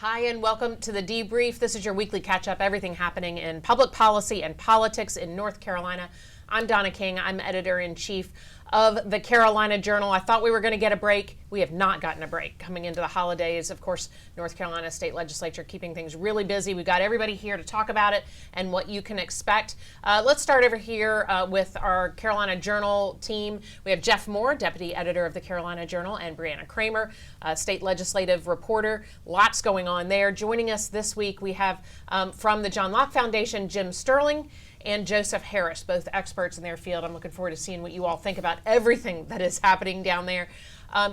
Hi, and welcome to the Debrief. This is your weekly catch-up, everything happening in public policy and politics in North Carolina. I'm Donna King. I'm editor-in-chief of the Carolina Journal. I thought we were going to get a break. We have not gotten a break coming into the holidays. Of course, North Carolina State Legislature keeping things really busy. We've got everybody here to talk about it and what you can expect. Let's start over here with our Carolina Journal team. We have Jeff Moore, deputy editor of the Carolina Journal, and Brianna Kramer, state legislative reporter. Lots going on there. Joining us this week, we have from the John Locke Foundation, Jim Sterling and Joseph Harris, both experts in their field. I'm looking forward to seeing what you all think about everything that is happening down there.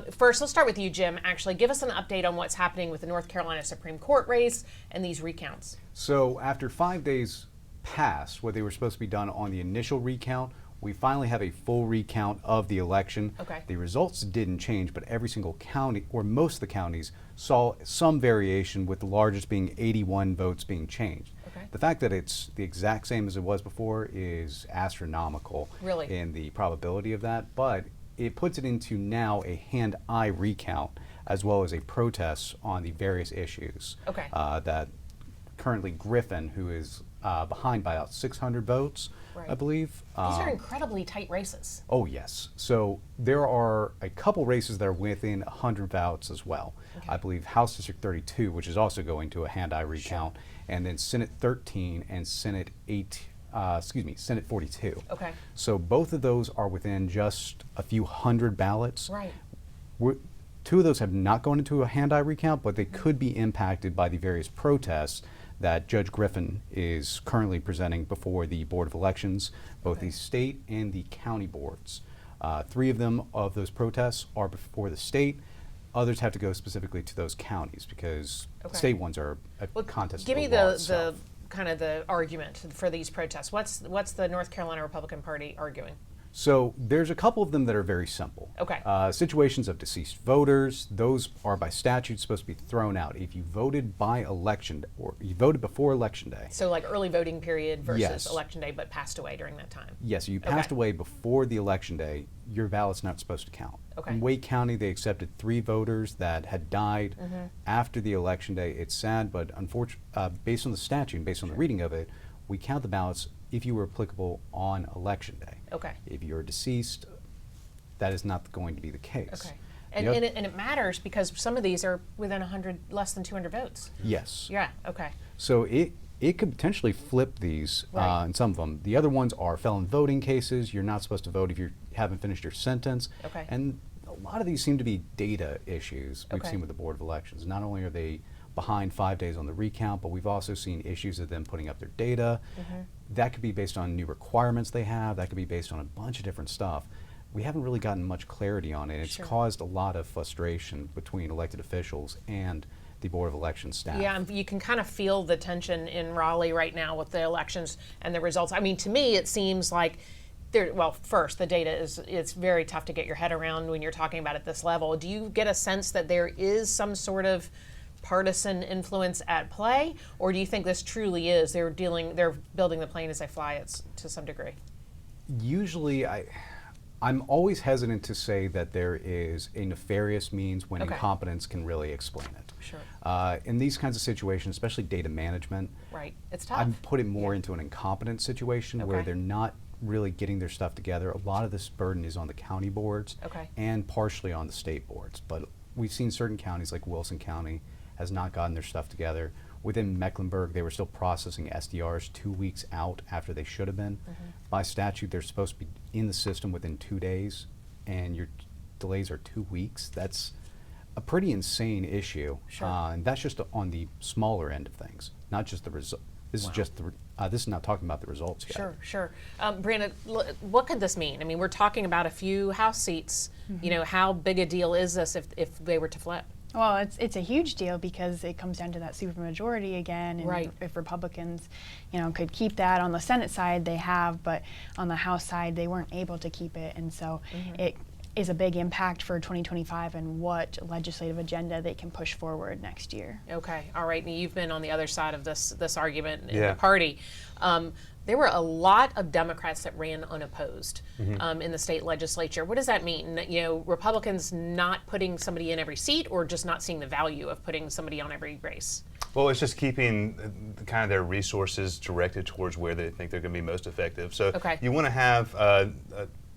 First, let's start with you, Jim. Actually, give us an update on what's happening with the North Carolina Supreme Court race and these recounts. So after 5 days past what they were supposed to be done on the initial recount, we finally have a full recount of the election. Okay. The results didn't change, but every single county, or most of the counties, saw some variation, with the largest being 81 votes being changed. Okay. The fact that it's the exact same as it was before is astronomical Really? in the probability of that, but it puts it into now a hand-eye recount as well as a protest on the various issues. Okay. That currently Griffin, who is behind by about 600 votes, Right. I believe. These are incredibly tight races. Oh yes. So there are a couple races that are within 100 votes as well. Okay. I believe House District 32, which is also going to a hand-eye recount, and then Senate 13 and Senate 42. Okay. So both of those are within just a few hundred ballots. Right. Two of those have not gone into a hand-eye recount, but they could be impacted by the various protests that Judge Griffin is currently presenting before the Board of Elections, both Okay. the state and the county boards. 3 of them of those protests are before the state. Others have to go specifically to those counties because Okay. state ones are a contest. Give of me the law the itself. kind of the argument for these protests. What's the North Carolina Republican Party arguing? So there's a couple of them that are very simple. Okay. Situations of deceased voters, those are by statute supposed to be thrown out. If you voted by election, or you voted before election day. So like early voting period versus Yes. election day, but passed away during that time. Yes, you passed away before the election day, your ballot's not supposed to count. Okay. In Wake County, they accepted 3 voters that had died after the election day. It's sad, but unfortunately, based on the statute and based on the reading of it, we count the ballots if you were applicable on election day. Okay. If you're deceased, that is not going to be the case. Okay. And it matters because some of these are within 100, less than 200 votes. Yes. Yeah. Okay. So it could potentially flip these Right. in some of them. The other ones are felon voting cases. You're not supposed to vote if you haven't finished your sentence. Okay. And a lot of these seem to be data issues we've Okay. seen with the Board of Elections. Not only are they behind 5 days on the recount, but we've also seen issues of them putting up their data. That could be based on new requirements they have. That could be based on a bunch of different stuff. We haven't really gotten much clarity on it. It's Sure. caused a lot of frustration between elected officials and the Board of Elections staff. Yeah, and you can kind of feel the tension in Raleigh right now with the elections and the results. I mean, to me, it seems like first, the data it's very tough to get your head around when you're talking about at this level. Do you get a sense that there is some sort of partisan influence at play, or do you think this truly is they're building the plane as they fly it to some degree? Usually, I'm always hesitant to say that there is a nefarious means when Okay. incompetence can really explain it. Sure. In these kinds of situations, especially data management, Right. It's tough. I'd put it more into an incompetent situation where Okay. they're not really getting their stuff together. A lot of this burden is on the county boards Okay. and partially on the state boards. But we've seen certain counties like Wilson County has not gotten their stuff together. Within Mecklenburg, they were still processing SDRs 2 weeks out after they should have been. By statute, they're supposed to be in the system within 2 days, and your delays are 2 weeks. That's a pretty insane issue. Sure. And that's just on the smaller end of things, not just the result. This is just this is not talking about the results yet. Sure, sure. Brianna, what could this mean? I mean, we're talking about a few House seats. You know, how big a deal is this if they were to flip? Well, it's a huge deal because it comes down to that supermajority again, and Right. if Republicans, could keep that on the Senate side, they have, but on the House side, they weren't able to keep it, and so it is a big impact for 2025 and what legislative agenda they can push forward next year. Okay, all right. Now you've been on the other side of this argument in Yeah. the party. there were a lot of Democrats that ran unopposed in the state legislature. What does that mean? You know, Republicans not putting somebody in every seat, or just not seeing the value of putting somebody on every race? Well, it's just keeping kind of their resources directed towards where they think they're going to be most effective. So you want to have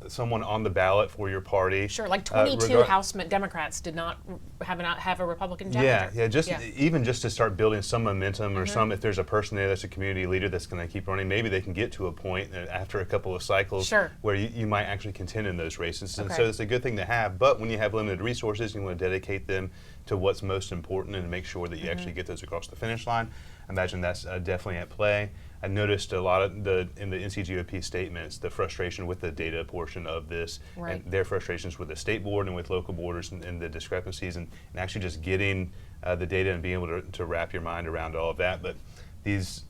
someone on the ballot for your party. Sure, like 22 House Democrats did not have a Republican challenger. Even just to start building some momentum, or some, if there's a person there that's a community leader that's going to keep running, maybe they can get to a point after a couple of cycles where you might actually contend in those races. And so it's a good thing to have, but when you have limited resources, you want to dedicate them to what's most important and make sure that you actually get those across the finish line. I imagine that's definitely at play. I noticed a lot of in the NCGOP statements, the frustration with the data portion of this, and their frustrations with the state board and with local boards, and the discrepancies, and actually just getting the data and being able to wrap your mind around all of that. But this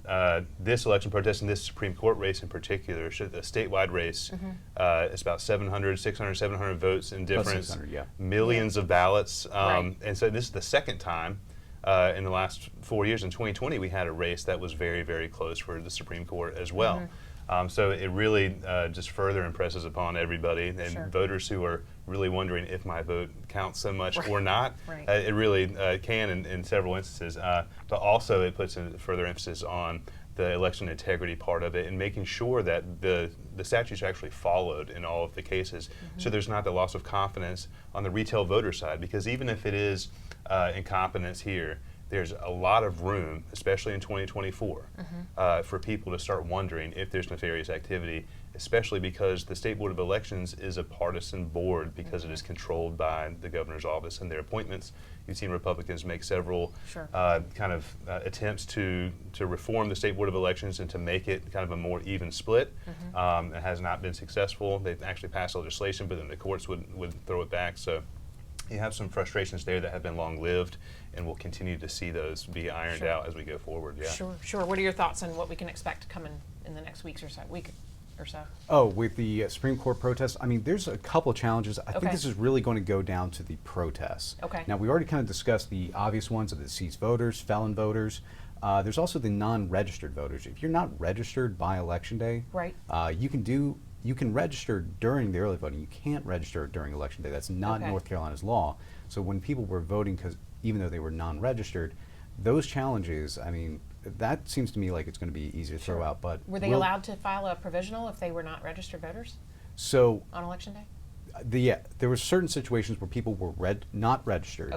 election protest and this Supreme Court race in particular, a statewide race, it's about 700 votes in difference, millions of ballots. And so this is the second time in the last 4 years. In 2020, we had a race that was very, very close for the Supreme Court as well. So it really just further impresses upon everybody and voters who are really wondering if my vote counts so much or not. It really can in several instances, but also it puts a further emphasis on the election integrity part of it and making sure that the statutes are actually followed in all of the cases, so there's not the loss of confidence on the retail voter side, because even if it is incompetence here, there's a lot of room, especially in 2024, for people to start wondering if there's nefarious activity, especially because the State Board of Elections is a partisan board because it is controlled by the governor's office and their appointments. You've seen Republicans make several attempts to reform the State Board of Elections and to make it kind of a more even split. It has not been successful. They've actually passed legislation, but then the courts would throw it back. So you have some frustrations there that have been long-lived, and we'll continue to see those be ironed out as we go forward. Sure. What are your thoughts on what we can expect coming in the next week or so? Oh, with the Supreme Court protest, I mean, there's a couple of challenges. I think this is really going to go down to the protests. Now, we already kind of discussed the obvious ones of the deceased voters, felon voters. There's also the non-registered voters. If you're not registered by Election Day, you can register during the early voting. You can't register during Election Day. That's not North Carolina's law. So when people were voting, even though they were non-registered, those challenges, I mean, that seems to me like it's going to be easier to throw out. But were they allowed to file a provisional if they were not registered voters? So on Election Day? There were certain situations where people were not registered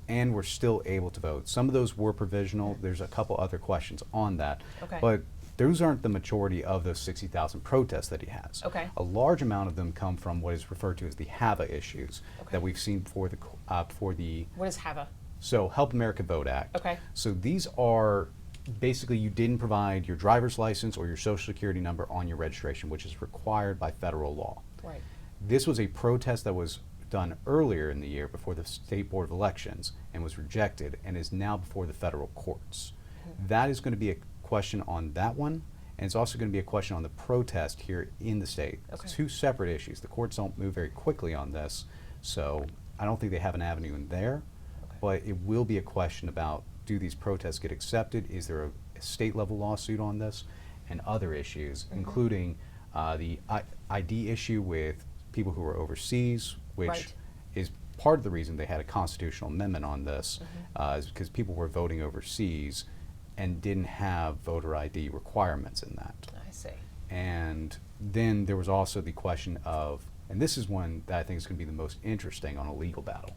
and were still able to vote. Some of those were provisional. There's a couple other questions on that. But those aren't the majority of those 60,000 protests that he has. A large amount of them come from what is referred to as the HAVA issues that we've seen for the What is HAVA? So Help America Vote Act. So these are basically, you didn't provide your driver's license or your social security number on your registration, which is required by federal law. This was a protest that was done earlier in the year before the State Board of Elections and was rejected, and is now before the federal courts. That is going to be a question on that one, and it's also going to be a question on the protest here in the state. It's two separate issues. The courts don't move very quickly on this, so I don't think they have an avenue in there, but it will be a question about, do these protests get accepted? Is there a state level lawsuit on this? And other issues, including the ID issue with people who are overseas, which is part of the reason they had a constitutional amendment on this, is because people were voting overseas and didn't have voter ID requirements in that. I see. And then there was also the question of, and this is one that I think is going to be the most interesting on a legal battle,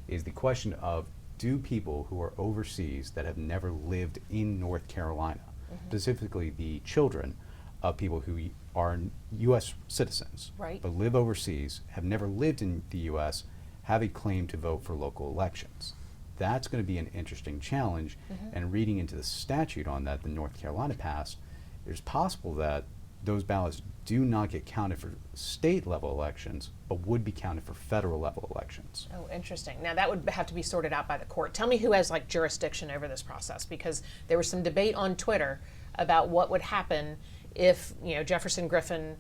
is the question of, do people who are overseas that have never lived in North Carolina, specifically the children of people who are U.S. citizens, but live overseas, have never lived in the U.S., have a claim to vote for local elections? That's going to be an interesting challenge. And reading into the statute on that North Carolina passed, it's possible that those ballots do not get counted for state level elections, but would be counted for federal level elections. Oh, interesting. Now that would have to be sorted out by the court. Tell me who has like jurisdiction over this process, because there was some debate on Twitter about what would happen if, Jefferson Griffin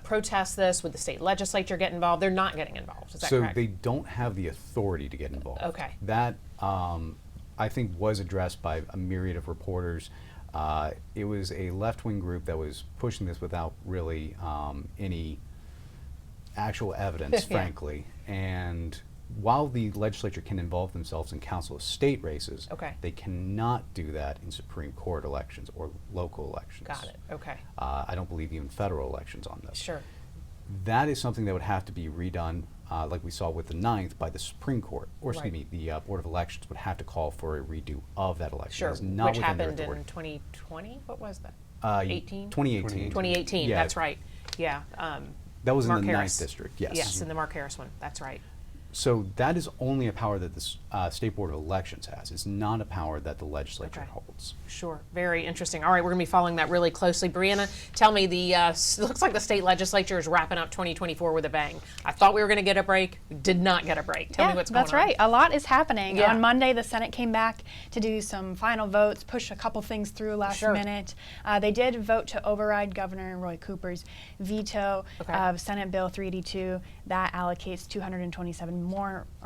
protests this. Would the state legislature get involved? They're not getting involved. Is that correct? So they don't have the authority to get involved. Okay. That I think was addressed by a myriad of reporters. It was a left-wing group that was pushing this without really any actual evidence, frankly. And while the legislature can involve themselves in council of state races, they cannot do that in Supreme Court elections or local elections. Got it. Okay. I don't believe even federal elections on this. Sure. That is something that would have to be redone, like we saw with the 9th, by the Supreme Court, or excuse me, the Board of Elections would have to call for a redo of that election. Sure. It's not Which within their happened authority. in 2020? What was that? 2018. 2018, Yeah. that's right. Yeah. That was Mark in the Harris. 9th district, yes. Yes, in the Mark Harris one, that's right. So that is only a power that the State Board of Elections has. It's not a power that the legislature holds. Sure, very interesting. All right, we're going to be following that really closely. Brianna, tell me, looks like the state legislature is wrapping up 2024 with a bang. I thought we were going to get a break. We did not get a break. Tell me what's going on. That's right. A lot is happening. On Monday, the Senate came back to do some final votes, push a couple things through last minute. They did vote to override Governor Roy Cooper's veto of Senate Bill 382. That allocates $227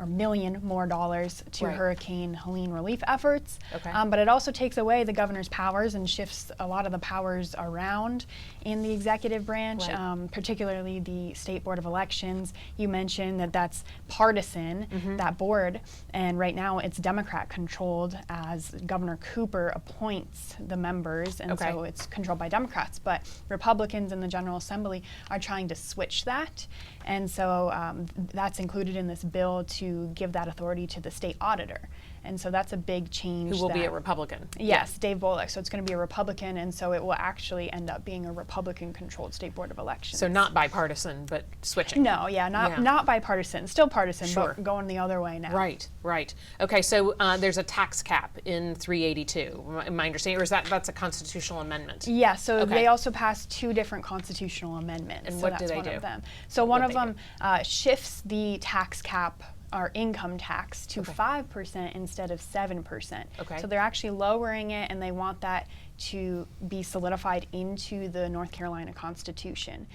million more dollars to Hurricane Helene relief efforts. But it also takes away the governor's powers and shifts a lot of the powers around in the executive branch, particularly the State Board of Elections. You mentioned that that's partisan, that board, and right now it's Democrat controlled as Governor Cooper appoints the members, and so it's controlled by Democrats. But Republicans in the General Assembly are trying to switch that, and so that's included in this bill to give that authority to the state auditor. And so that's a big change. Who will be a Republican? Yes, Dave Bullock. So it's going to be a Republican, and so it will actually end up being a Republican-controlled State Board of Elections. So not bipartisan, but switching. No, not bipartisan. Still partisan, but going the other way now. Right, right. Okay, so there's a tax cap in 382. Am I understanding, or is that's a constitutional amendment? Yeah, so they also passed 2 different constitutional amendments. And what do they do? Of them. So one of them shifts the tax cap, our income tax, to 5% instead of 7%. So they're actually lowering it, and they want that to be solidified into the North Carolina Constitution.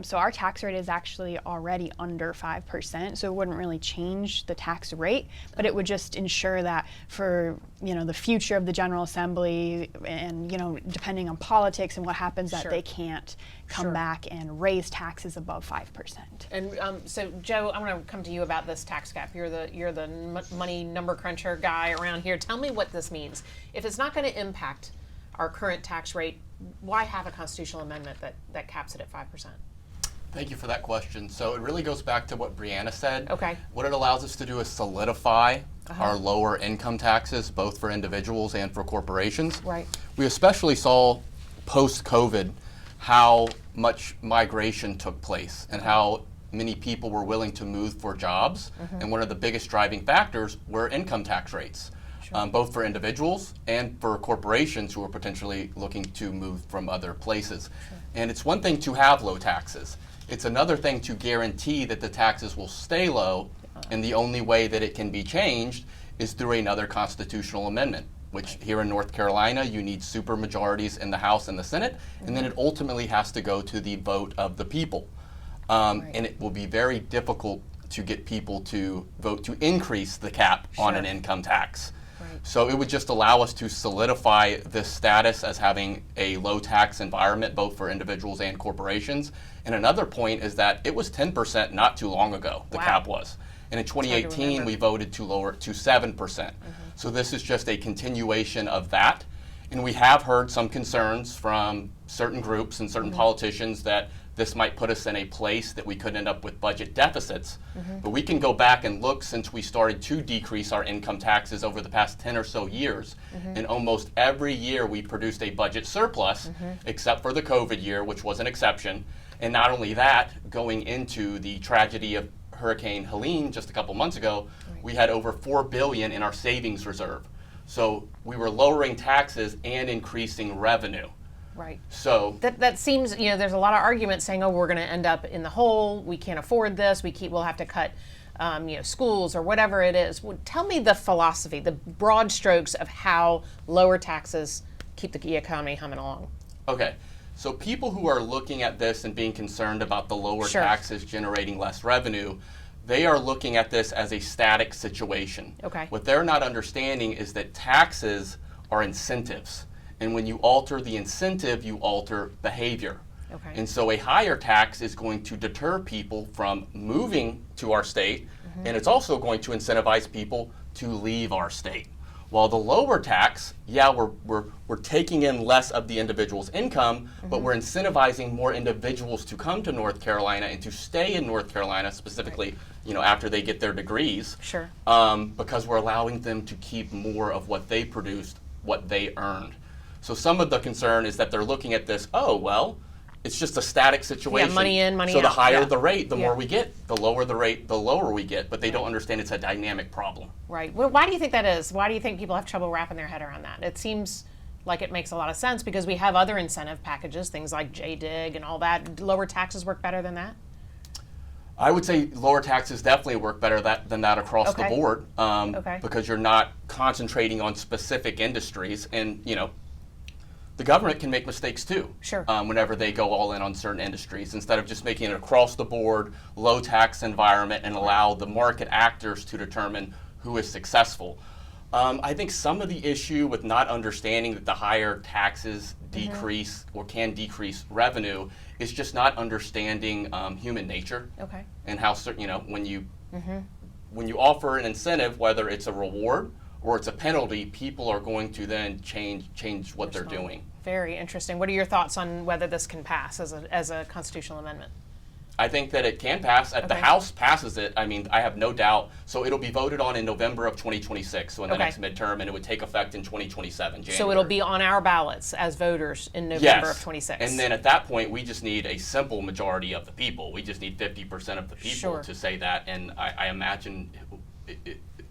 So our tax rate is actually already under 5%, so it wouldn't really change the tax rate, but it would just ensure that for the future of the General Assembly, and depending on politics and what happens, that they can't come back and raise taxes above 5%. And so, Joe, I'm going to come to you about this tax cap. You're the money number cruncher guy around here. Tell me what this means. If it's not going to impact our current tax rate, why have a constitutional amendment that caps it at 5%? Thank you for that question. So it really goes back to what Brianna said. Okay. What it allows us to do is solidify our lower income taxes, both for individuals and for corporations. Right. We especially saw post-COVID how much migration took place and how many people were willing to move for jobs. And one of the biggest driving factors were income tax rates. Both for individuals and for corporations who are potentially looking to move from other places. And it's one thing to have low taxes. It's another thing to guarantee that the taxes will stay low, and the only way that it can be changed is through another constitutional amendment, which here in North Carolina, you need super majorities in the House and the Senate, and then it ultimately has to go to the vote of the people. And it will be very difficult to get people to vote to increase the cap on an income tax. So it would just allow us to solidify this status as having a low tax environment, both for individuals and corporations. And another point is that it was 10% not too long ago, the cap was. And in 2018, we voted to lower it to 7%. So this is just a continuation of that. And we have heard some concerns from certain groups and certain politicians that this might put us in a place that we could end up with budget deficits. But we can go back and look since we started to decrease our income taxes over the past 10 or so years. And almost every year we produced a budget surplus, except for the COVID year, which was an exception. And not only that, going into the tragedy of Hurricane Helene just a couple months ago, we had over $4 billion in our savings reserve. So we were lowering taxes and increasing revenue. Right. So that seems, there's a lot of arguments saying, oh, we're going to end up in the hole. We can't afford this. We'll have to cut, schools or whatever it is. Well, tell me the philosophy, the broad strokes of how lower taxes keep the economy humming along. Okay. So people who are looking at this and being concerned about the lower taxes generating less revenue, they are looking at this as a static situation. Okay. What they're not understanding is that taxes are incentives. And when you alter the incentive, you alter behavior. Okay. And so a higher tax is going to deter people from moving to our state, and it's also going to incentivize people to leave our state. While the lower tax, yeah, we're taking in less of the individual's income, but we're incentivizing more individuals to come to North Carolina and to stay in North Carolina, specifically, you know, after they get their degrees. Sure. Because we're allowing them to keep more of what they produced, what they earned. So some of the concern is that they're looking at this, oh, well, it's just a static situation. Yeah, money in, money out. So the out. higher Yeah. the rate, the Yeah. more we get. The lower the rate, the lower we get. But they don't understand it's a dynamic problem. Right. Well, why do you think that is? Why do you think people have trouble wrapping their head around that? It seems like it makes a lot of sense because we have other incentive packages, things like JDIG and all that. Lower taxes work better than that? I would say lower taxes definitely work better than that across the Okay. board, Okay. because you're not concentrating on specific industries, and you know, the government can make mistakes too. Sure. Whenever they go all in on certain industries, instead of just making it across the board, low tax environment, and allow the market actors to determine who is successful. I think some of the issue with not understanding that the higher taxes decrease or can decrease revenue is just not understanding human nature. Okay. And how you know when you offer an incentive, whether it's a reward or it's a penalty, people are going to then change what they're doing. Very interesting. What are your thoughts on whether this can pass as a constitutional amendment? I think that it can pass. If the House passes it, I mean, I have no doubt. So it'll be voted on in November of 2026, so in the next midterm, and it would take effect in 2027, January. So it'll be on our ballots as voters in November of 26. And then at that point, we just need a simple majority of the people. We just need 50% of the people Sure. to say that, and I imagine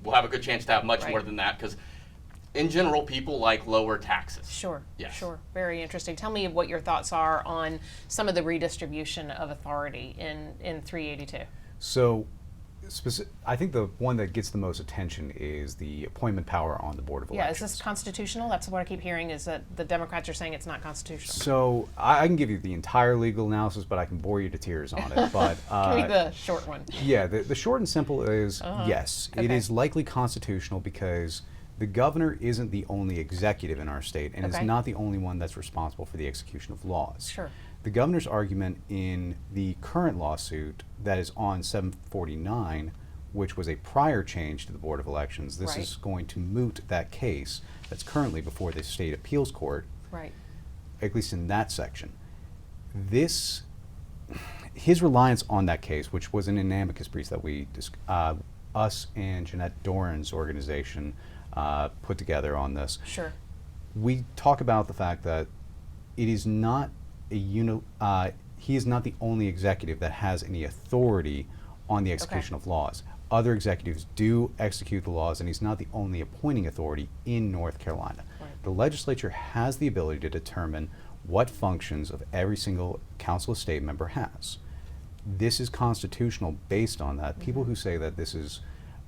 we'll have a good chance to have much Right. more than that, because in general, people like lower taxes. Sure. Yes. Sure. Very interesting. Tell me what your thoughts are on some of the redistribution of authority in 382. So, I think the one that gets the most attention is the appointment power on the Board of Yeah, Elections. is this constitutional? That's what I keep hearing, is that the Democrats are saying it's not constitutional. So I can give you the entire legal analysis, but I can bore you to tears on it. But Give me the short one. yeah, the short and simple is yes, it Okay. is likely constitutional because the governor isn't the only executive in our state, and is Okay. not the only one that's responsible for the execution of laws. Sure. The governor's argument in the current lawsuit that is on 749, which was a prior change to the Board of Elections, this Right. is going to moot that case that's currently before the state appeals court, Right. at least in that section. His reliance on that case, which was an amicus brief that us and Jeanette Doran's organization put together on this. Sure. We talk about the fact that it is not he is not the only executive that has any authority on the execution of laws. Other executives do execute the laws, and he's not the only appointing authority in North Carolina. Right. The legislature has the ability to determine what functions of every single council of state member has. This is constitutional based on that. People who say that this is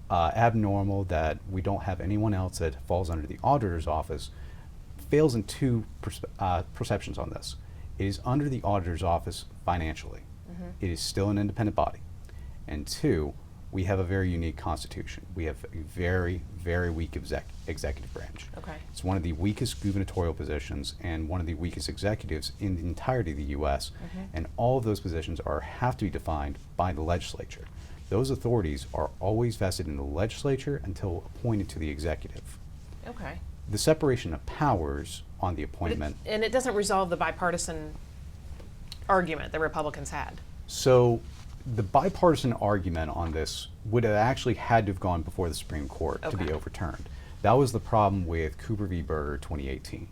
abnormal, that we don't have anyone else that falls under the auditor's office, fails in two perceptions on this. It is under the auditor's office financially. It is still an independent body. And two, we have a very unique constitution. We have a very, very weak executive branch. Okay. It's one of the weakest gubernatorial positions and one of the weakest executives in the entirety of the U.S. And all of those positions have to be defined by the legislature. Those authorities are always vested in the legislature until appointed to the executive. Okay. The separation of powers on the appointment. And it doesn't resolve the bipartisan argument the Republicans had. So the bipartisan argument on this would have actually had to have gone before the Supreme Court to be overturned. That was the problem with Cooper v. Berger 2018.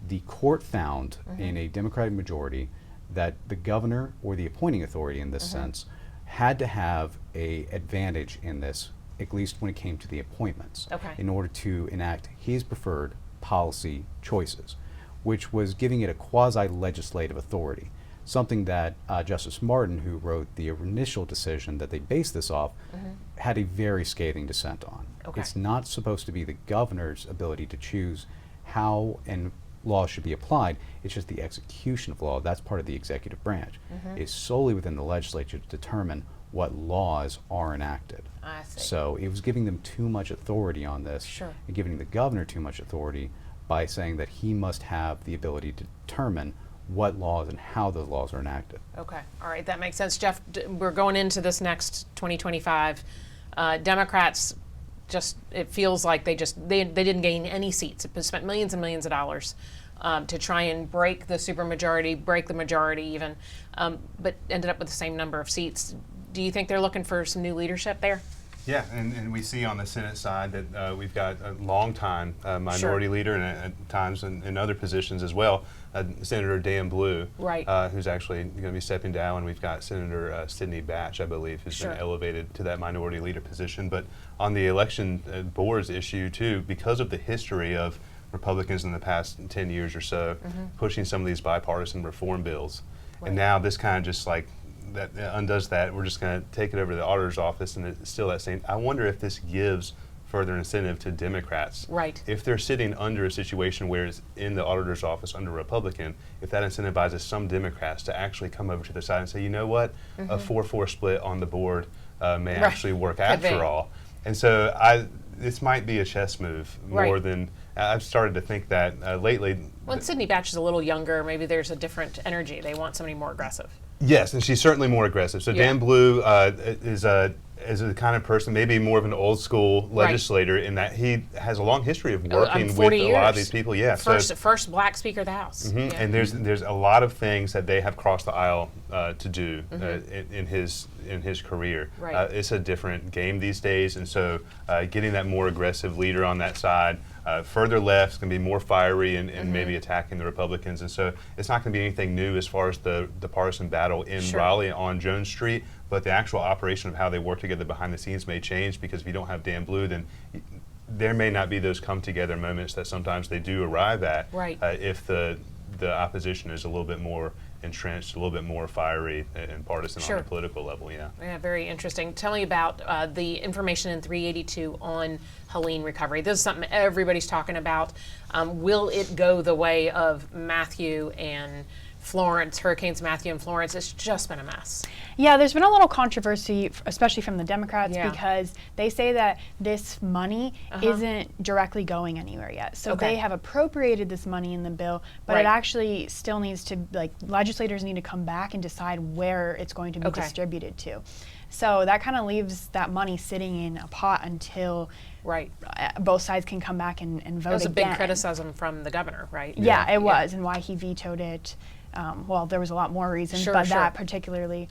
The court found in a Democratic majority that the governor, or the appointing authority in this sense, had to have an advantage in this, at least when it came to the appointments, in order to enact his preferred policy choices, which was giving it a quasi-legislative authority, something that Justice Martin, who wrote the initial decision that they based this off, had a very scathing dissent on. It's not supposed to be the governor's ability to choose how and laws should be applied. It's just the execution of law. That's part of the executive branch. It's solely within the legislature to determine what laws are enacted. I see. So it was giving them too much authority on this, Sure. and giving the governor too much authority by saying that he must have the ability to determine what laws and how those laws are enacted. Okay, all right, that makes sense. Jeff, we're going into this next 2025. Democrats just, it feels like they didn't gain any seats. It spent millions and millions of dollars to try and break the supermajority, break the majority even, but ended up with the same number of seats. Do you think they're looking for some new leadership there? Yeah, and we see on the Senate side that we've got a long-time minority leader, and at times in other positions as well, Senator Dan Blue, right. Who's actually going to be stepping down, and we've got Senator Sidney Batch, I believe, who's been elevated to that minority leader position. But on the election boards issue too, because of the history of Republicans in the past 10 years or so pushing some of these bipartisan reform bills, and now this kind of just like that undoes that. We're just going to take it over to the auditor's office, and it's still that same. I wonder if this gives further incentive to Democrats. Right. If they're sitting under a situation where it's in the auditor's office under a Republican, if that incentivizes some Democrats to actually come over to the side and say, you know what, a 4-4 split on the board may actually work after all. And so this might be a chess move more than, I've started to think that lately. Well, Sidney Batch is a little younger. Maybe there's a different energy. They want somebody more aggressive. Yes, and she's certainly more aggressive. So Dan Blue is a kind of person, maybe more of an old school legislator in that he has a long history of working with a lot of these people. Yeah, first black Speaker of the House. And there's a lot of things that they have crossed the aisle to do in his career. Right. It's a different game these days, and so getting that more aggressive leader on that side. Further left is going to be more fiery and maybe attacking the Republicans, and so it's not going to be anything new as far as the partisan battle in Raleigh on Jones Street, but the actual operation of how they work together behind the scenes may change, because if you don't have Dan Blue, then there may not be those come together moments that sometimes they do arrive at if the opposition is a little bit more entrenched, a little bit more fiery and partisan on the political level. Yeah, very interesting. Tell me about the information in 382 on Helene recovery. This is something everybody's talking about. Will it go the way of Matthew and Florence, Hurricanes Matthew and Florence? It's just been a mess. Yeah, there's been a little controversy, especially from the Democrats, because they say that this money isn't directly going anywhere yet. So they have appropriated this money in the bill, but it actually still needs to, legislators need to come back and decide where it's going to be distributed to. So that kind of leaves that money sitting in a pot until both sides can come back and vote again. That was a big criticism from the governor, right? Yeah, it was, and why he vetoed it. Well, there was a lot more reasons, but that particularly.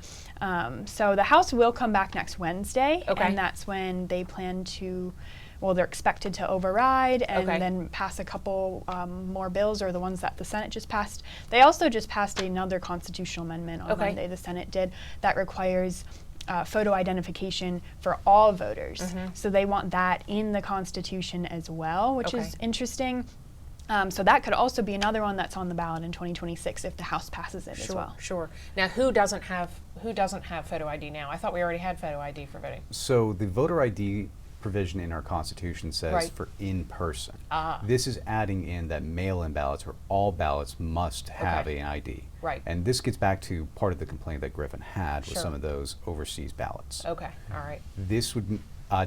So the House will come back next Wednesday, and that's when they plan to, well, they're expected to override and then pass a couple more bills, or the ones that the Senate just passed. They also just passed another constitutional amendment on Monday, the Senate did, that requires photo identification for all voters. So they want that in the Constitution as well, which is interesting. So that could also be another one that's on the ballot in 2026 if the House passes it as well. Sure. Now, who doesn't have photo ID now? I thought we already had photo ID for voting. So the voter ID provision in our Constitution says for in person. This is adding in that mail-in ballots, or all ballots, must have an ID. Right. And this gets back to part of the complaint that Griffin had with some of those overseas ballots. Okay. All right. This would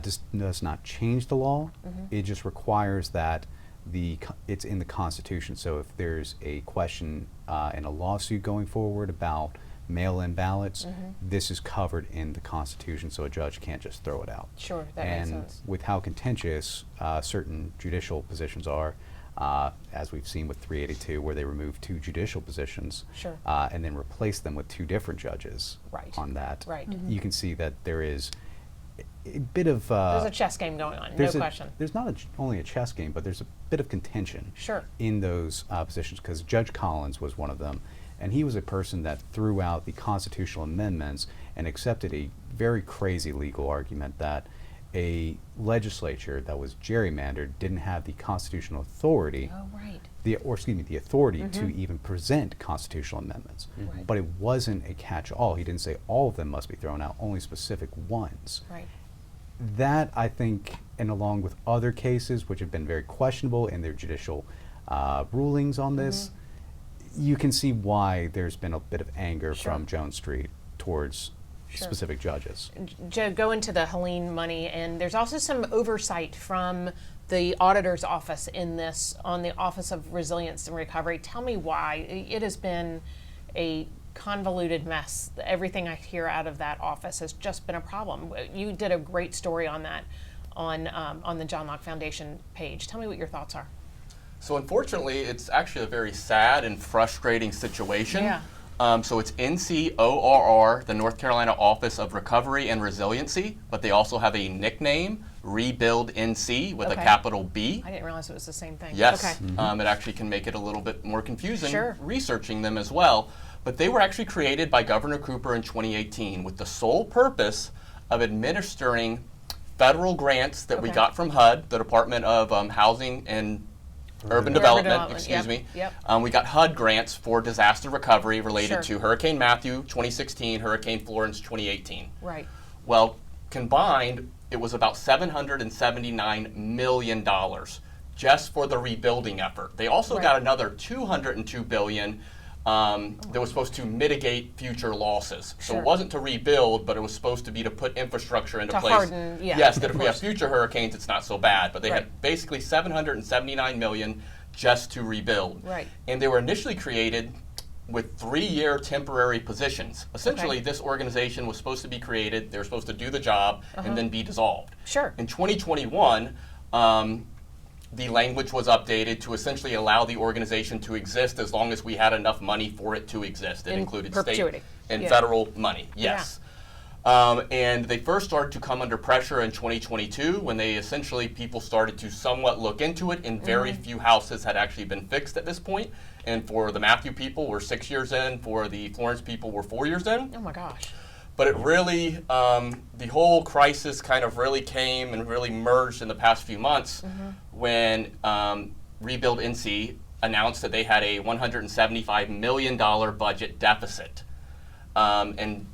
does not change the law. It just requires that it's in the Constitution. So if there's a question in a lawsuit going forward about mail-in ballots, this is covered in the Constitution, so a judge can't just throw it out. Sure, that makes sense. And with how contentious certain judicial positions are, as we've seen with 382, where they removed 2 judicial positions and then replaced them with 2 different judges on that, you can see that there is a bit of there's a chess game going on, no question. There's not only a chess game, but there's a bit of contention in those positions, because Judge Collins was one of them, and he was a person that threw out the constitutional amendments and accepted a very crazy legal argument that a legislature that was gerrymandered didn't have the constitutional authority, the authority to even present constitutional amendments. But it wasn't a catch-all. He didn't say all of them must be thrown out, only specific ones. That, I think, and along with other cases which have been very questionable in their judicial rulings on this, you can see why there's been a bit of anger from Jones Street towards specific judges. Joe, go into the Helene money, and there's also some oversight from the auditor's office in this on the Office of Resilience and Recovery. Tell me why. It has been a convoluted mess. Everything I hear out of that office has just been a problem. You did a great story on that on the John Locke Foundation page. Tell me what your thoughts are. So unfortunately, it's actually a very sad and frustrating situation. Yeah. So it's NCORR, the North Carolina Office of Recovery and Resiliency, but they also have a nickname, Rebuild NC, with a capital B. I didn't realize it was the same thing. Yes. Okay. It actually can make it a little bit more confusing Sure. researching them as well. But they were actually created by Governor Cooper in 2018 with the sole purpose of administering federal grants that we got from HUD, the Department of Housing and Urban Development, excuse me. Yep. We got HUD grants for disaster recovery related to Hurricane Matthew 2016, Hurricane Florence 2018. Right. Well, combined, it was about $779 million just for the rebuilding effort. They also got another $202 billion that was supposed to mitigate future losses. So it wasn't to rebuild, but it was supposed to be to put infrastructure into place. Harden, yes, that if we have future hurricanes, it's not so bad. But they had basically $779 million just to rebuild. Right. And they were initially created with 3-year temporary positions. Essentially, this organization was supposed to be created, they were supposed to do the job, and then be dissolved. Sure. In 2021, the language was updated to essentially allow the organization to exist as long as we had enough money for it to exist. It included perpetuity. state and federal money, yes. And they first started to come under pressure in 2022 when they essentially, people started to somewhat look into it, and very few houses had actually been fixed at this point. And for the Matthew people, we're 6 years in. For the Florence people, we're 4 years in. Oh my gosh. But it really, the whole crisis kind of really came and really merged in the past few months when Rebuild NC announced that they had a $175 million budget deficit. And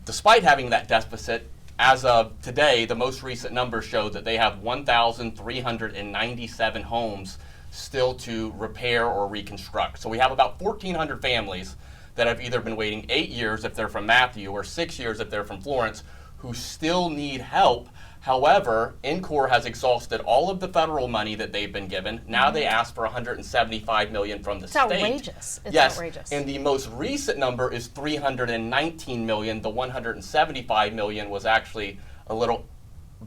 despite having that deficit, as of today, the most recent numbers show that they have 1,397 homes still to repair or reconstruct. So we have about 1,400 families that have either been waiting 8 years if they're from Matthew or 6 years if they're from Florence who still need help. However, NCORR has exhausted all of the federal money that they've been given. Now they ask for $175 million from the state. It's outrageous. It's outrageous. And the most recent number is $319 million. The $175 million was actually a little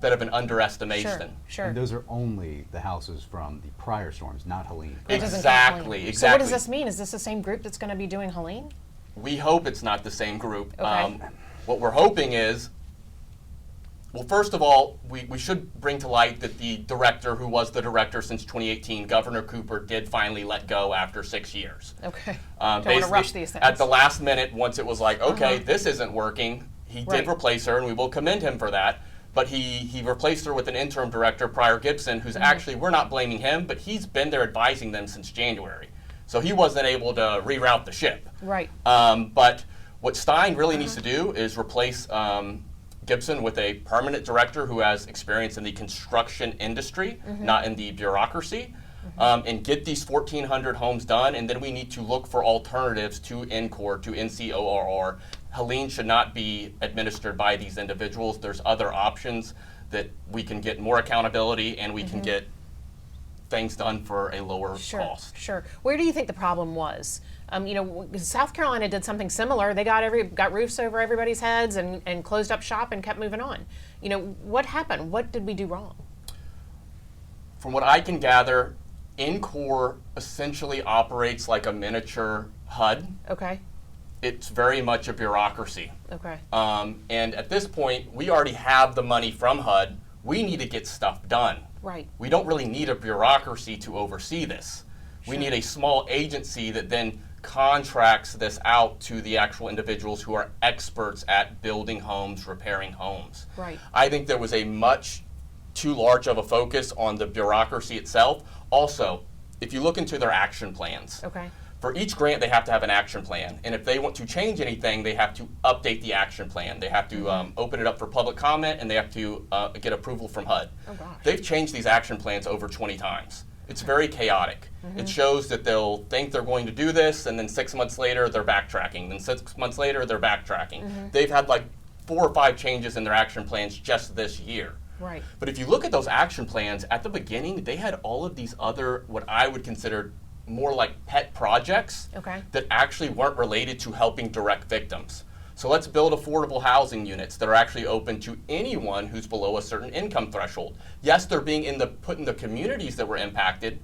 bit of an underestimation. Sure. And those are only the houses from the prior storms, not Helene. Exactly. So what does this mean? Is this the same group that's going to be doing Helene? We hope it's not the same group. Okay. What we're hoping is, well, first of all, we should bring to light that the director, who was the director since 2018, Governor Cooper, did finally let go after 6 years. Okay. Don't want to rush these things. At the last minute, once it was like, okay, this isn't working, he did replace her, and we will commend him for that. But he replaced her with an interim director, Pryor Gibson, who's actually, we're not blaming him, but he's been there advising them since January. So he wasn't able to reroute the ship. Right. But what Stein really needs to do is replace Gibson with a permanent director who has experience in the construction industry, not in the bureaucracy, and get these 1,400 homes done. And then we need to look for alternatives to NCORR, to NCORR. Helene should not be administered by these individuals. There's other options that we can get more accountability and we can get things done for a lower cost. Sure. Where do you think the problem was? South Carolina did something similar. They got roofs over everybody's heads and closed up shop and kept moving on. What happened? What did we do wrong? From what I can gather, NCORR essentially operates like a miniature HUD. Okay. It's very much a bureaucracy. Okay. And at this point, we already have the money from HUD. We need to get stuff done. Right. We don't really need a bureaucracy to oversee this. We need a small agency that then contracts this out to the actual individuals who are experts at building homes, repairing homes. Right. I think there was a much too large of a focus on the bureaucracy itself. Also, if you look into their action plans, for each grant they have to have an action plan, and if they want to change anything, they have to update the action plan. They have to open it up for public comment, and they have to get approval from HUD. Oh gosh. They've changed these action plans over 20 times. It's very chaotic. It shows that they'll think they're going to do this, and then 6 months later they're backtracking. Then 6 months later they're backtracking. They've had like 4 or 5 changes in their action plans just this year. Right. But if you look at those action plans, at the beginning, they had all of these other, what I would consider more like pet projects that actually weren't related to helping direct victims. So let's build affordable housing units that are actually open to anyone who's below a certain income threshold. Yes, they're being put in the communities that were impacted,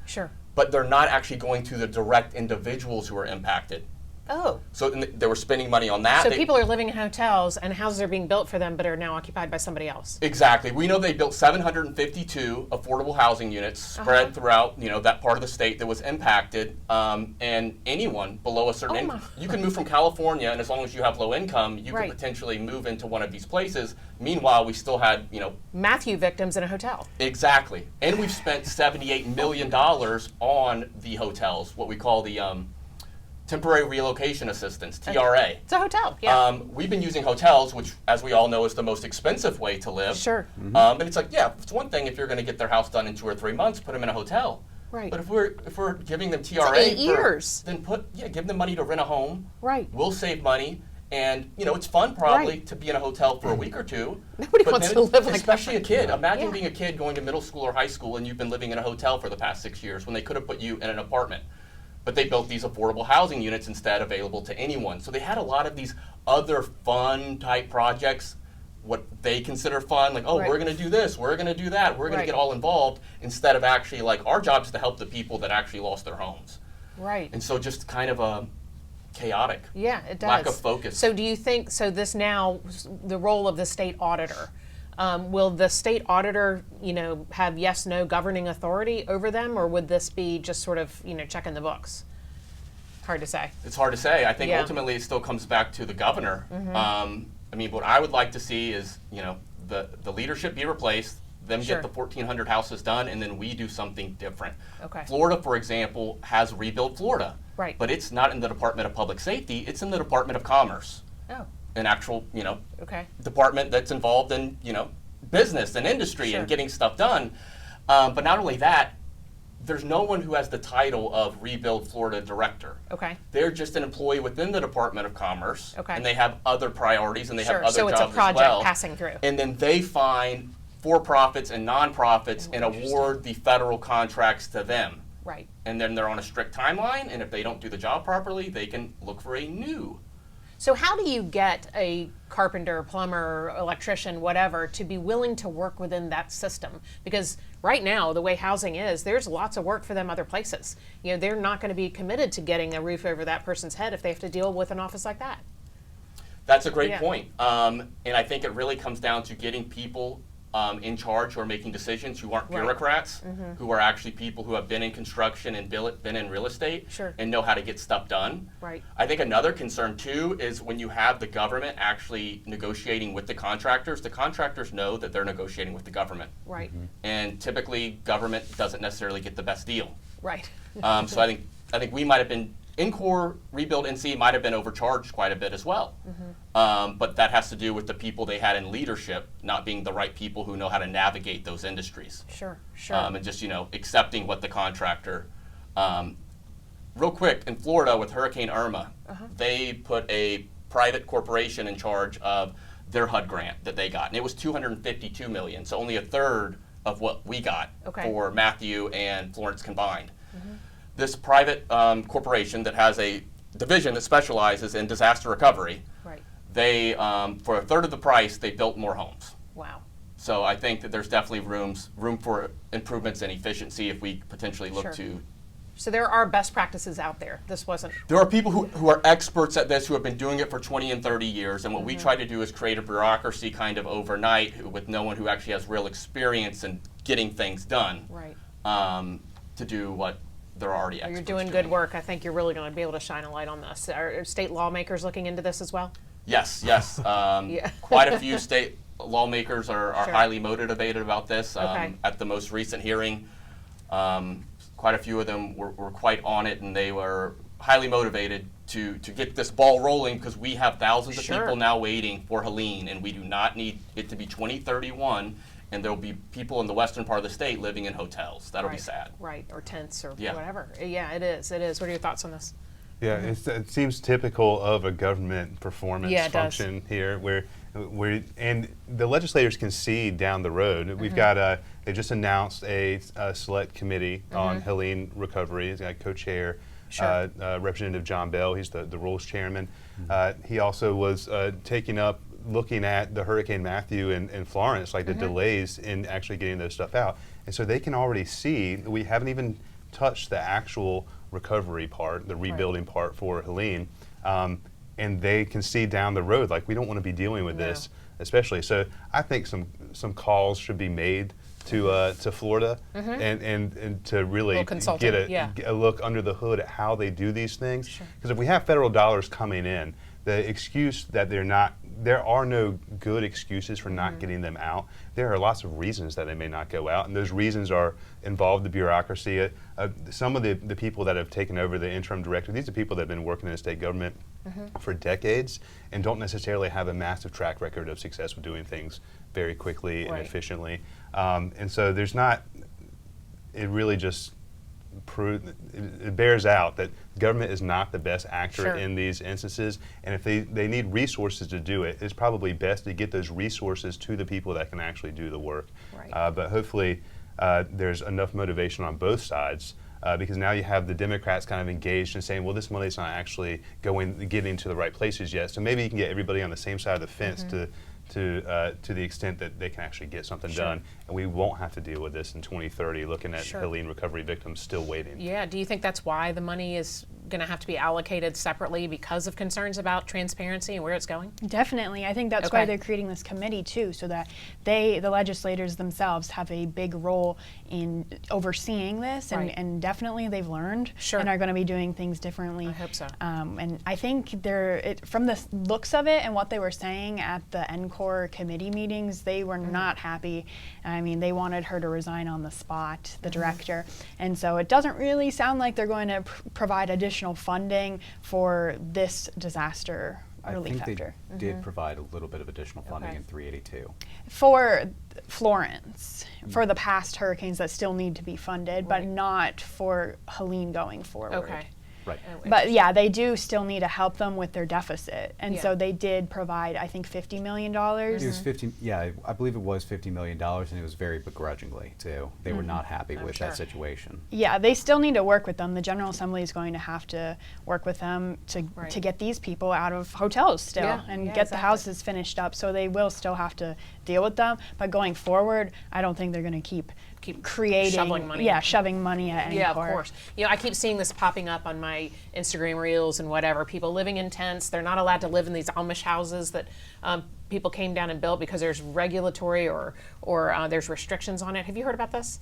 but they're not actually going to the direct individuals who are impacted. Oh. So they were spending money on that. So people are living in hotels and houses are being built for them but are now occupied by somebody else. Exactly. We know they built 752 affordable housing units spread throughout, that part of the state that was impacted. And anyone below a certain income, you can move from California, and as long as you have low income, you can potentially move into one of these places. Meanwhile, we still had, Matthew victims in a hotel. Exactly. And we've spent $78 million on the hotels, what we call the Temporary Relocation Assistance, TRA. It's a hotel, yeah. We've been using hotels, which, as we all know, is the most expensive way to live. Sure. And it's like, it's one thing if you're going to get their house done in 2 or 3 months, put them in a hotel. Right. But if we're giving them TRA, it's 8 years. Then give them money to rent a home. Right. We'll save money, and it's fun probably to be in a hotel for a week or two. Nobody wants to live like that. Especially a kid. Imagine being a kid going to middle school or high school, and you've been living in a hotel for the past 6 years when they could have put you in an apartment. But they built these affordable housing units instead available to anyone. So they had a lot of these other fun type projects, what they consider fun, like, we're going to do this, we're going to do that, we're going to get all involved, instead of actually, like, our job is to help the people that actually lost their homes. Right. And so just kind of a chaotic. Yeah, it does. Lack of focus. So do you think, this now, the role of the state auditor, will the state auditor, have yes, no governing authority over them, or would this be just sort of, checking the books? Hard to say. It's hard to say. I think ultimately it still comes back to the governor. What I would like to see is, the leadership be replaced, them get the 1,400 houses done, and then we do something different. Okay. Florida, for example, has Rebuild Florida. Right. But it's not in the Department of Public Safety, it's in the Department of Commerce. Oh. An actual, department that's involved in, business and industry and getting stuff done. But not only that, there's no one who has the title of Rebuild Florida Director. Okay. They're just an employee within the Department of Commerce. Okay. And they have other priorities and they have other jobs as well. So it's a project passing through. And then they find for-profits and nonprofits and award the federal contracts to them. Right. And then they're on a strict timeline, and if they don't do the job properly, they can look for a new. So how do you get a carpenter, plumber, electrician, whatever, to be willing to work within that system? Because right now, the way housing is, there's lots of work for them other places. They're not going to be committed to getting a roof over that person's head if they have to deal with an office like that. That's a great point. And I think it really comes down to getting people in charge who are making decisions, who aren't bureaucrats, who are actually people who have been in construction and been in real estate and know how to get stuff done. Right. I think another concern too is when you have the government actually negotiating with the contractors know that they're negotiating with the government. Right. And typically government doesn't necessarily get the best deal. Right. So I think we might have been, Encore Rebuild NC might have been overcharged quite a bit as well. But that has to do with the people they had in leadership not being the right people who know how to navigate those industries. Sure. And just, accepting what the contractor. Real quick, in Florida with Hurricane Irma, they put a private corporation in charge of their HUD grant that they got. And it was $252 million, so only a third of what we got for Matthew and Florence combined. This private corporation that has a division that specializes in disaster recovery, they, for a third of the price, they built more homes. Wow. So I think that there's definitely room for improvements in efficiency if we potentially look to. So there are best practices out there. This wasn't. There are people who are experts at this who have been doing it for 20 and 30 years, and what we try to do is create a bureaucracy kind of overnight with no one who actually has real experience in getting things done. Right. To do what they're already experts You're doing good work. I think you're really going to be able to shine a light on this. Are state lawmakers looking into this as well? Yes. Quite a few state lawmakers are highly motivated about this. At the most recent hearing, quite a few of them were quite on it, and they were highly motivated to get this ball rolling because we have thousands of people now waiting for Helene, and we do not need it to be 2031. And there'll be people in the western part of the state living in hotels. That'll be sad. Right, or tents or whatever. Yeah, it is. What are your thoughts on this? Yeah, it seems typical of a government performance function here, where And the legislators can see down the road. We've got they just announced a select committee on Helene recovery. It's got co-chair Representative John Bell. He's the rules chairman. He also was looking at the Hurricane Matthew in Florence, like the delays in actually getting those stuff out. And so they can already see, we haven't even touched the actual recovery part, the rebuilding part for Helene. And they can see down the road, like, we don't want to be dealing with this, especially. So I think some calls should be made to Florida and to really get a look under the hood at how they do these things. Because if we have federal dollars coming in, the excuse that there are no good excuses for not getting them out. There are lots of reasons that they may not go out, and those reasons involve the bureaucracy. Some of the people that have taken over the interim director, these are people that have been working in the state government for decades and don't necessarily have a massive track record of success with doing things very quickly and efficiently. And so it really just it bears out that government is not the best actor in these instances, and if they need resources to do it, it's probably best to get those resources to the people that can actually do the work. But hopefully there's enough motivation on both sides, because now you have the Democrats kind of engaged in saying, well, this money's not actually getting to the right places yet, so maybe you can get everybody on the same side of the fence to the extent that they can actually get something done, and we won't have to deal with this in 2030, looking at Helene recovery victims still waiting. Yeah, do you think that's why the money is going to have to be allocated separately because of concerns about transparency and where it's going? Definitely. I think that's why they're creating this committee too, so that the legislators themselves have a big role in overseeing this, and definitely they've learned and are going to be doing things differently. I hope so. And I think from the looks of it and what they were saying at the NCOR committee meetings, they were not happy. I mean, they wanted her to resign on the spot, the director, and so it doesn't really sound like they're going to provide additional funding for this disaster relief effort. They did provide a little bit of additional funding in 382. For Florence, for the past hurricanes that still need to be funded, but not for Helene going forward. Right. But yeah, they do still need to help them with their deficit, and so they did provide, I think, $50 million. It was 50. Yeah, I believe it was $50 million, and it was very begrudgingly too. They were not happy with that situation. Yeah, they still need to work with them. The General Assembly is going to have to work with them to get these people out of hotels still and get the houses finished up. So they will still have to deal with them. But going forward, I don't think they're going to keep creating, shoving money at any of course. You know, I keep seeing this popping up on my Instagram reels and whatever. People living in tents. They're not allowed to live in these Amish houses that people came down and built because there's regulatory or there's restrictions on it. Have you heard about this?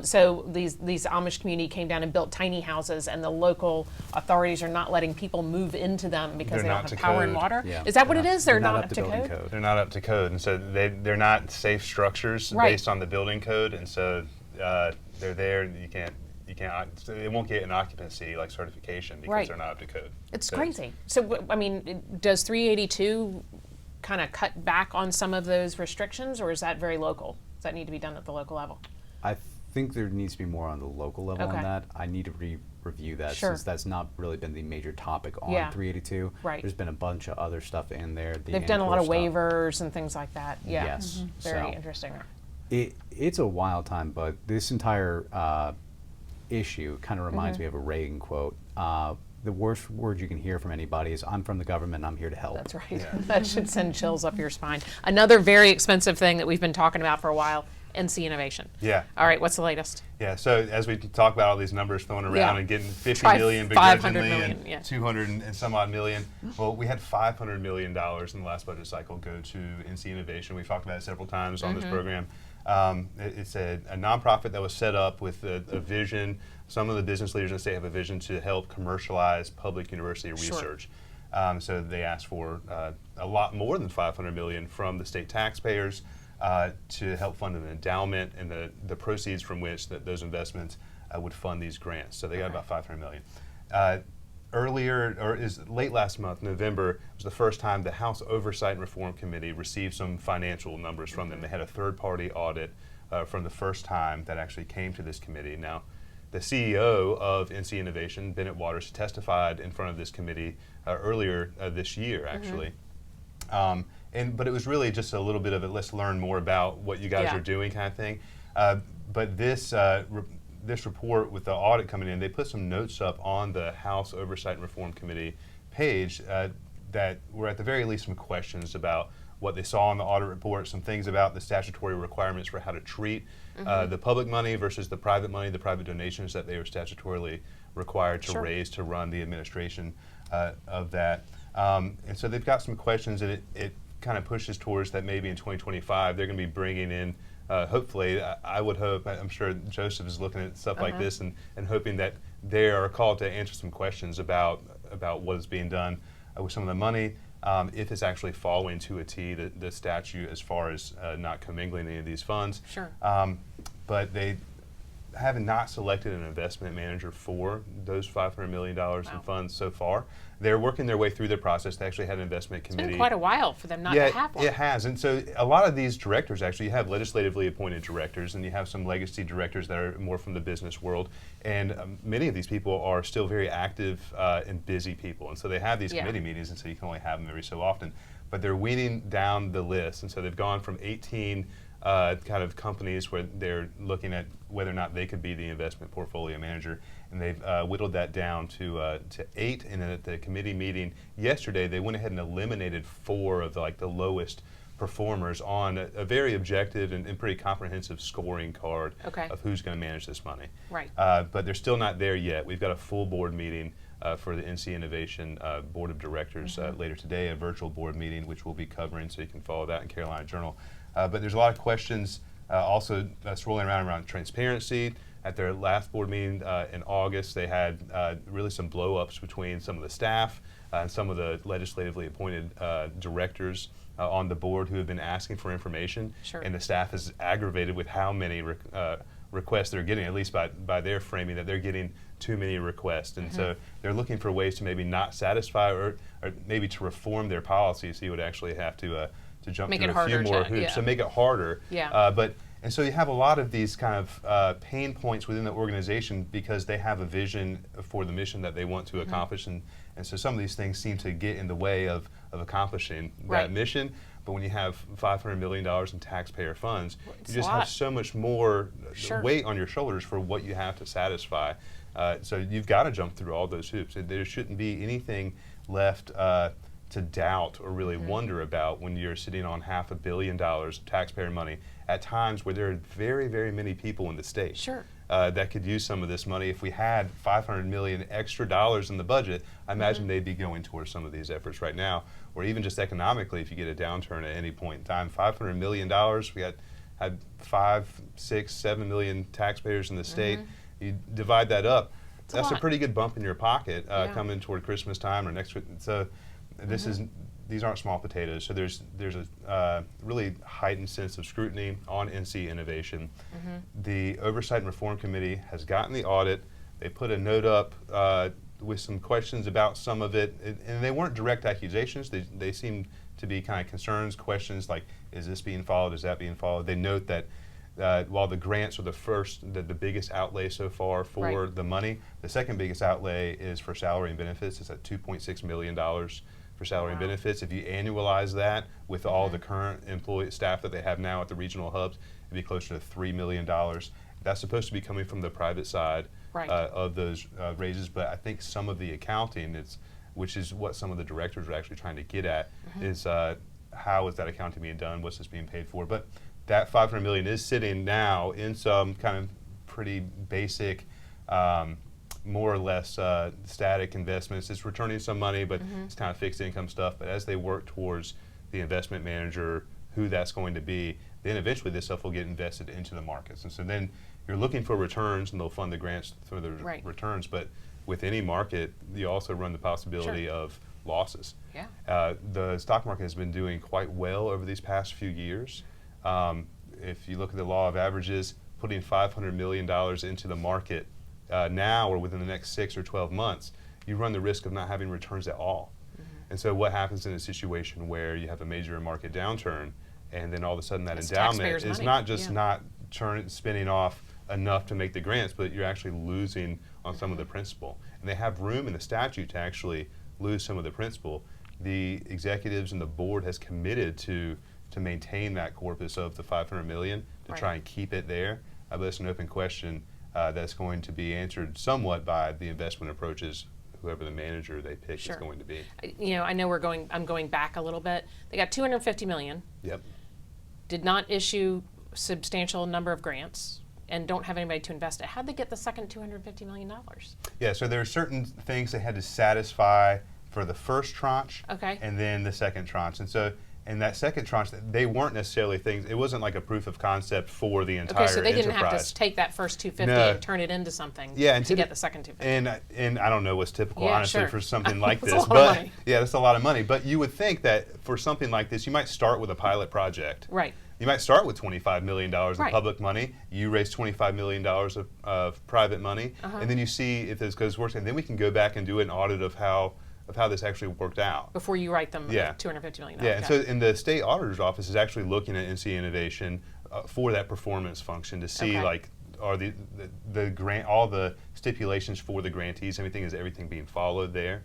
So these Amish community came down and built tiny houses, and the local authorities are not letting people move into them because they don't have power and water. Yeah. Is that what it is? They're not up to code? They're not up to code, and so they're not safe structures based on the building code, and so they're there. You can't. It won't get an occupancy like certification because they're not up to code. It's crazy. So I mean, does 382 kind of cut back on some of those restrictions, or is that very local? Does that need to be done at the local level? I think there needs to be more on the local level on that. I need to review that since that's not really been the major topic on 382. There's been a bunch of other stuff in there. They've done a lot of waivers and things like that. Yeah. Yes. Very interesting. It's a wild time, but this entire issue kind of reminds me of a Reagan quote. The worst word you can hear from anybody is, "I'm from the government, I'm here to help." That's right. Yeah. That should send chills up your spine. Another very expensive thing that we've been talking about for a while, NCInnovation. Yeah. All right, what's the latest? Yeah, so as we talk about all these numbers thrown around and getting 50 million begrudgingly and 200 and some odd million, well, we had $500 million in the last budget cycle go to NCInnovation. We've talked about it several times on this program. It's a nonprofit that was set up with a vision. Some of the business leaders in the state have a vision to help commercialize public university research. So they asked for a lot more than $500 million from the state taxpayers to help fund an endowment, and the proceeds from which those investments would fund these grants. So they got about $500 million. Late last month, November, was the first time the House Oversight and Reform Committee received some financial numbers from them. They had a third-party audit from the first time that actually came to this committee. Now, the CEO of NCInnovation, Bennett Waters, testified in front of this committee earlier this year, actually. But it was really just a little bit of a let's learn more about what you guys are doing kind of thing. But this report with the audit coming in, they put some notes up on the House Oversight and Reform Committee page that were at the very least some questions about what they saw in the audit report, some things about the statutory requirements for how to treat the public money versus the private money, the private donations that they were statutorily required to raise to run the administration of that. And so they've got some questions, and it kind of pushes towards that maybe in 2025 they're going to be bringing in, hopefully, I would hope, I'm sure Joseph is looking at stuff like this and hoping that they are called to answer some questions about what is being done with some of the money, if it's actually following to a T the statute as far as not commingling any of these funds. Sure. But they have not selected an investment manager for those $500 million in funds so far. They're working their way through their process. They actually had an investment committee. It's been quite a while for them not to have one. It has. And so a lot of these directors, actually, you have legislatively appointed directors, and you have some legacy directors that are more from the business world. And many of these people are still very active and busy people. And so they have these committee meetings, and so you can only have them every so often. But they're weeding down the list. And so they've gone from 18 kind of companies where they're looking at whether or not they could be the investment portfolio manager, and they've whittled that down to 8. And then at the committee meeting yesterday, they went ahead and eliminated 4 of the lowest performers on a very objective and pretty comprehensive scoring card of who's going to manage this money. Right. But they're still not there yet. We've got a full board meeting for the NCInnovation Board of Directors later today, a virtual board meeting, which we'll be covering, so you can follow that in Carolina Journal. But there's a lot of questions also swirling around transparency. At their last board meeting in August, they had really some blow-ups between some of the staff and some of the legislatively appointed directors on the board who have been asking for information. Sure. And the staff is aggravated with how many requests they're getting, at least by their framing, that they're getting too many requests. And so they're looking for ways to maybe not satisfy or maybe to reform their policies. So you would actually have to jump make through it a few harder more hoops, so make it harder. And so you have a lot of these kind of pain points within the organization because they have a vision for the mission that they want to accomplish, and so some of these things seem to get in the way of accomplishing that mission. But when you have $500 million in taxpayer funds, you just have so much more weight on your shoulders for what you have to satisfy. So you've got to jump through all those hoops. There shouldn't be anything left to doubt or really wonder about when you're sitting on $500 million of taxpayer money at times where there are very, very many people in the state that could use some of this money. If we had $500 million extra dollars in the budget, I imagine they'd be going towards some of these efforts right now. Or even just economically, if you get a downturn at any point in time, $500 million, we had 5, 6, 7 million taxpayers in the state. You divide that up, that's a pretty good bump in your pocket coming toward Christmas time or next. So this these aren't small potatoes. So there's a really heightened sense of scrutiny on NCInnovation. The Oversight and Reform Committee has gotten the audit. They put a note up with some questions about some of it, and they weren't direct accusations. They seemed to be kind of concerns, questions like, is this being followed, is that being followed? They note that while the grants are the biggest outlay so far for the money, the second biggest outlay is for salary and benefits. It's at $2.6 million for salary and benefits. If you annualize that with all the current staff that they have now at the regional hubs, it'd be closer to $3 million. That's supposed to be coming from the private side of those raises, but I think some of the accounting, which is what some of the directors are actually trying to get at, is how is that accounting being done, what's this being paid for? But that $500 million is sitting now in some kind of pretty basic, more or less static investments. It's returning some money, but it's kind of fixed income stuff. But as they work towards the investment manager, who that's going to be, then eventually this stuff will get invested into the markets. And so then you're looking for returns, and they'll fund the grants through the returns. But with any market, you also run the possibility of losses. The stock market has been doing quite well over these past few years. If you look at the law of averages, putting $500 million into the market now or within the next 6 or 12 months, you run the risk of not having returns at all. And so what happens in a situation where you have a major market downturn, and then all of a sudden that endowment is not just not spinning off enough to make the grants, but you're actually losing on some of the principal. And they have room in the statute to actually lose some of the principal. the executives and the board has committed to maintain that corpus of the $500 million to try and keep it there. But it's an open question that's going to be answered somewhat by the investment approaches, whoever the manager they pick is going to be. You know, I know I'm going back a little bit. They got $250 million. Yep. Did not issue substantial number of grants and don't have anybody to invest it. How'd they get the second $250 million? Yeah, so there are certain things they had to satisfy for the first tranche and then the second tranche. And so in that second tranche, they weren't necessarily things, it wasn't like a proof of concept for the entire enterprise. Okay, so they didn't have to take that first 250 and turn it into something to get the second 250. And I don't know what's typical, honestly, for something like this. That's a lot of money. Yeah, that's a lot of money. But you would think that for something like this, you might start with a pilot project. Right. You might start with $25 million of public money. You raise $25 million of private money, and then you see if this goes worse, and then we can go back and do an audit of how this actually worked out. Before you write them $250 million. Yeah, and so in the state auditor's office is actually looking at NCInnovation for that performance function to see like are the grant, all the stipulations for the grantees, is everything being followed there.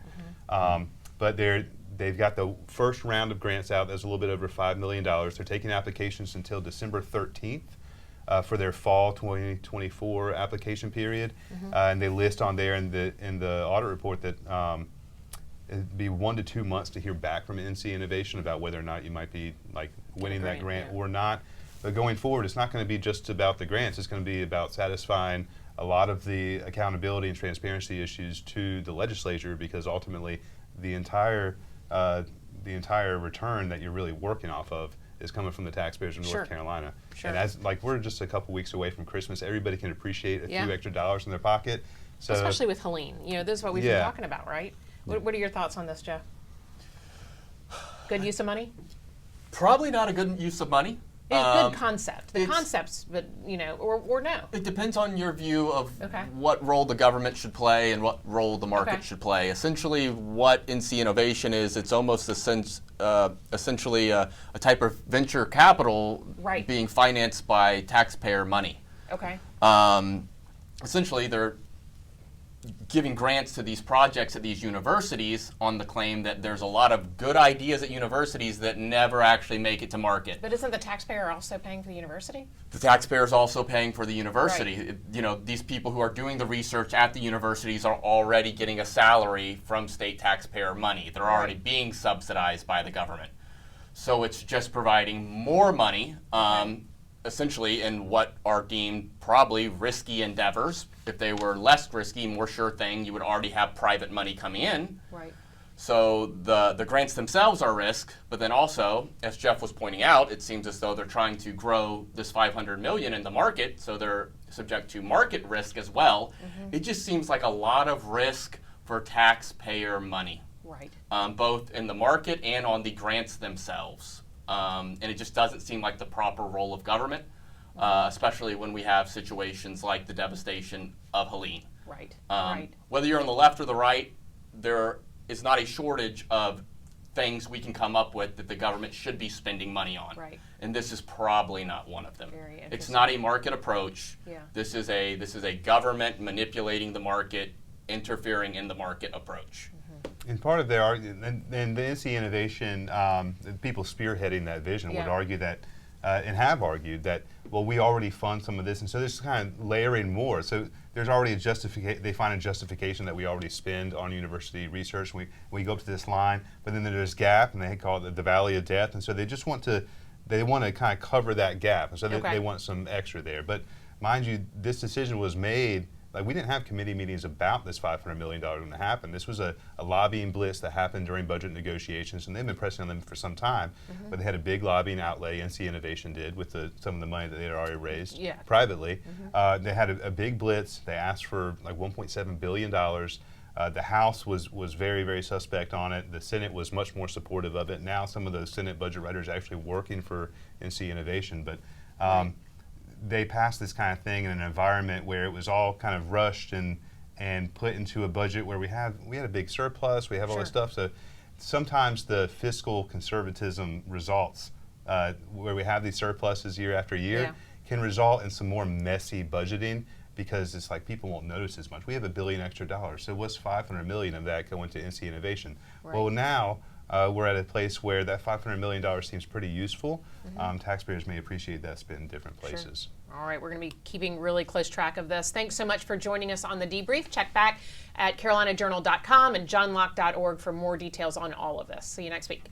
But they've got the first round of grants out. That's a little bit over $5 million. They're taking applications until December 13th. For their fall 2024 application period, and they list on there in the audit report that it'd be 1 to 2 months to hear back from NCInnovation about whether or not you might be like winning that grant or not. But going forward, it's not going to be just about the grants. It's going to be about satisfying a lot of the accountability and transparency issues to the legislature, because ultimately the entire return that you're really working off of is coming from the taxpayers of North Carolina. And as we're just a couple weeks away from Christmas, everybody can appreciate a few extra dollars in their pocket. So especially with Helene, this is what we've been talking about, right? What are your thoughts on this, Jeff? Good use of money? Probably not a good use of money. Good concept. The concepts, but or no. It depends on your view of what role the government should play and what role the market should play. Essentially, what NCInnovation is, it's almost essentially a type of venture capital being financed by taxpayer money. Okay. Essentially, they're giving grants to these projects at these universities on the claim that there's a lot of good ideas at universities that never actually make it to market. But isn't the taxpayer also paying for the university? The taxpayer is also paying for the university. These people who are doing the research at the universities are already getting a salary from state taxpayer money. They're already being subsidized by the government. So it's just providing more money, essentially, in what are deemed probably risky endeavors. If they were less risky, more sure thing, you would already have private money coming in. Right. So the grants themselves are risk, but then also, as Jeff was pointing out, it seems as though they're trying to grow this $500 million in the market, so they're subject to market risk as well. It just seems like a lot of risk for taxpayer money. Right. Both in the market and on the grants themselves. And it just doesn't seem like the proper role of government, especially when we have situations like the devastation of Helene. Right. Whether you're on the left or the right, there is not a shortage of things we can come up with that the government should be spending money on. Right. And this is probably not one of them. Very interesting. It's not a market approach. Yeah. This is a government manipulating the market, interfering in the market approach. And part of their argument, and the NCInnovation, people spearheading that vision would argue that, and have argued that, well, we already fund some of this, and so there's kind of layering more. So there's already a justification. They find a justification that we already spend on university research. We go up to this line, but then there's gap, and they call it the valley of death. And so they just want to kind of cover that gap, and so they want some extra there. But mind you, this decision was made. Like, we didn't have committee meetings about this $500 million going to happen. This was a lobbying blitz that happened during budget negotiations, and they've been pressing on them for some time. But they had a big lobbying outlay, NCInnovation did, with some of the money that they had already raised privately. They had a big blitz. They asked for like $1.7 billion. The House was very, very suspect on it. The Senate was much more supportive of it. Now some of those Senate budget writers are actually working for NCInnovation. But they passed this kind of thing in an environment where it was all kind of rushed and put into a budget where we had a big surplus, we have all this stuff. So sometimes the fiscal conservatism results, where we have these surpluses year after year, can result in some more messy budgeting, because it's like people won't notice as much. We have $1 billion extra dollars, so what's $500 million of that going to NCInnovation? Well, now we're at a place where that $500 million seems pretty useful. Taxpayers may appreciate that spent in different places. All right, we're going to be keeping really close track of this. Thanks so much for joining us on the Debrief. Check back at carolinajournal.com and johnlocke.org for more details on all of this. See you next week.